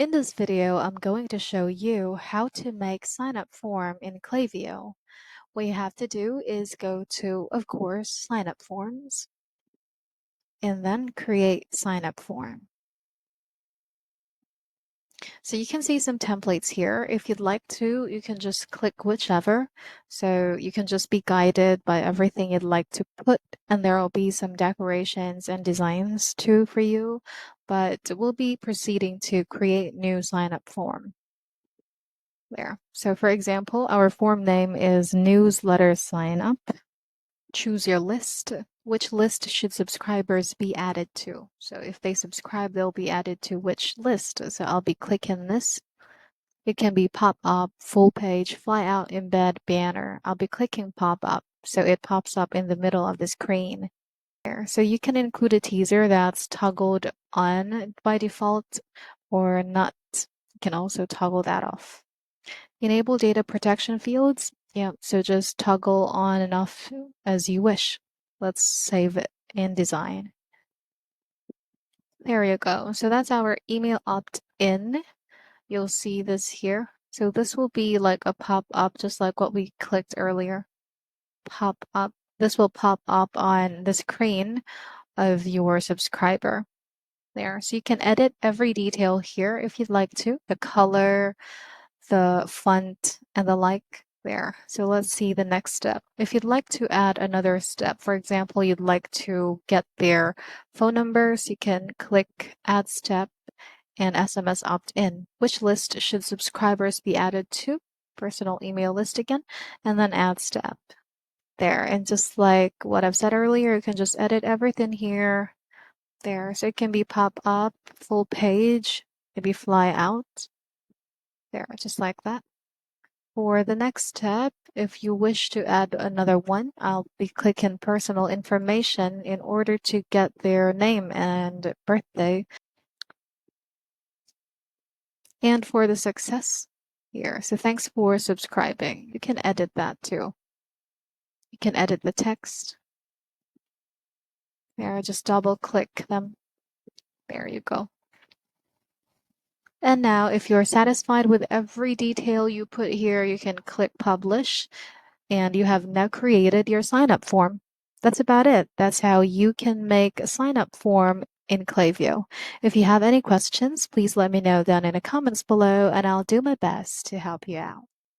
In this video, I'm going to show you how to make sign-up form in Klaviyo. What you have to do is go to, of course, sign-up forms, and then create sign-up form. So you can see some templates here. If you'd like to, you can just click whichever. So you can just be guided by everything you'd like to put, and there will be some decorations and designs too for you. But we'll be proceeding to create new sign-up form. There. So for example, our form name is newsletter sign up. Choose your list. Which list should subscribers be added to? So if they subscribe, they'll be added to which list? So I'll be clicking this. It can be pop up, full page, fly out, embed, banner. I'll be clicking pop up. So it pops up in the middle of the screen. There. So you can include a teaser that's toggled on by default or not. You can also toggle that off. Enable data protection fields. Yeah, so just toggle on and off as you wish. Let's save it in design. There you go. So that's our email opt-in. You'll see this here. So this will be like a pop-up, just like what we clicked earlier. Pop up. This will pop up on the screen of your subscriber there. So you can edit every detail here if you'd like to. The color, the font, and the like there. So let's see the next step. If you'd like to add another step, for example, you'd like to get their phone numbers, you can click Add Step and SMS opt-in. Which list should subscribers be added to? Personal email list again, and then Add Step there. And just like what I've said earlier, you can just edit everything here, there. So it can be pop up, full page, maybe fly out, there, just like that. For the next step, if you wish to add another one, I'll be clicking personal information in order to get their name and birthday. And for the success here, so thanks for subscribing. You can edit that too. You can edit the text. There, just double click them. There you go. And now if you're satisfied with every detail you put here, you can click publish and you have now created your sign up form. That's about it. That's how you can make a sign up form in Klaviyo. If you have any questions, please let me know down in the comments below and I'll do my best to help you out.